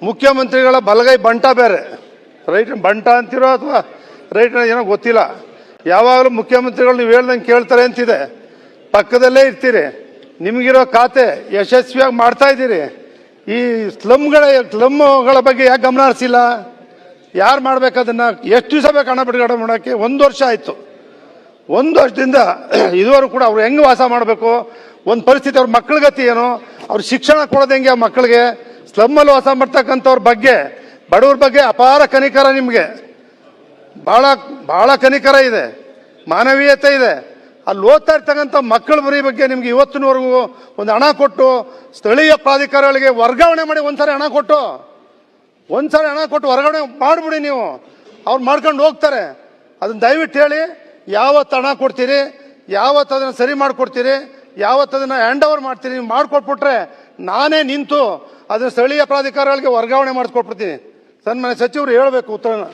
ಮುಖ್ಯಮಂತ್ರಿಗಳ ಬಲಗೈ ಬಂಟ ಬೇರೆ, ರೈಟ್ ಬಂಟ ಅಂತಿರೋ ಅಥವಾ ರೈಟ್ ಏನೋ ಗೊತ್ತಿಲ್ಲ. ಯಾವಾಗಲೂ ಮುಖ್ಯಮಂತ್ರಿಗಳು ನೀವು ಹೇಳ್ದಂಗೆ ಕೇಳ್ತಾರೆ ಅಂತಿದೆ, ಪಕ್ಕದಲ್ಲೇ ಇರ್ತೀರಿ. ನಿಮಗಿರೋ ಖಾತೆ ಯಶಸ್ವಿಯಾಗಿ ಮಾಡ್ತಾ ಇದ್ದೀರಿ. ಈ ಸ್ಲಮ್ಗಳ ಬಗ್ಗೆ ಯಾಕೆ ಗಮನ ಹರಿಸಿಲ್ಲ? ಯಾರು ಮಾಡ್ಬೇಕದನ್ನ? ಎಷ್ಟು ದಿವಸ ಬೇಕು ಹಣ ಬಿಡುಗಡೆ ಮಾಡೋಕ್ಕೆ? 1 ವರ್ಷ ಆಯಿತು. 1 ವರ್ಷದಿಂದ ಇದುವರೆಗೂ ಕೂಡ ಅವ್ರು ಹೆಂಗೆ ವಾಸ ಮಾಡಬೇಕು, ಒಂದು ಪರಿಸ್ಥಿತಿ, ಅವ್ರ ಮಕ್ಕಳ ಗತಿ ಏನು, ಅವ್ರ ಶಿಕ್ಷಣ ಕೊಡೋದು ಹೆಂಗೆ ಆ ಮಕ್ಕಳಿಗೆ? ಸ್ಲಮ್ಮಲ್ಲಿ ವಾಸ ಮಾಡ್ತಕ್ಕಂಥವ್ರ ಬಗ್ಗೆ, ಬಡವ್ರ ಬಗ್ಗೆ ಅಪಾರ ಕನಿಕರ ನಿಮಗೆ, ಭಾಳ ಕನಿಕರ ಇದೆ, ಮಾನವೀಯತೆ ಇದೆ. ಅಲ್ಲಿ ಓದ್ತಾ ಇರ್ತಕ್ಕಂಥ ಮಕ್ಕಳ ಬರೀ ಬಗ್ಗೆ ನಿಮ್ಗೆ ಇವತ್ತಿನವರೆಗೂ ಒಂದು ಹಣ ಕೊಟ್ಟು ಸ್ಥಳೀಯ ಪ್ರಾಧಿಕಾರಗಳಿಗೆ ವರ್ಗಾವಣೆ ಮಾಡಿ ಒಂದ್ಸಾರಿ ಹಣ ಕೊಟ್ಟು ವರ್ಗಾವಣೆ ಮಾಡಿಬಿಡಿ. ನೀವು ಅವ್ರು ಮಾಡ್ಕೊಂಡು ಹೋಗ್ತಾರೆ. ಅದನ್ನ ದಯವಿಟ್ಟು ಹೇಳಿ, ಯಾವತ್ತು ಹಣ ಕೊಡ್ತೀರಿ, ಯಾವತ್ತು ಅದನ್ನು ಸರಿ ಮಾಡಿಕೊಡ್ತೀರಿ, ಯಾವತ್ತು ಅದನ್ನು ಹ್ಯಾಂಡ್ ಓವರ್ ಮಾಡ್ತೀರಿ. ನೀವು ಮಾಡಿಕೊಟ್ಬಿಟ್ರೆ ನಾನೇ ನಿಂತು ಅದನ್ನು ಸ್ಥಳೀಯ ಪ್ರಾಧಿಕಾರಗಳಿಗೆ ವರ್ಗಾವಣೆ ಮಾಡಿಸ್ಕೊಟ್ಬಿಡ್ತೀನಿ. ಸನ್ಮಾನ್ಯ ಸಚಿವರು ಹೇಳಬೇಕು ಉತ್ತರನ.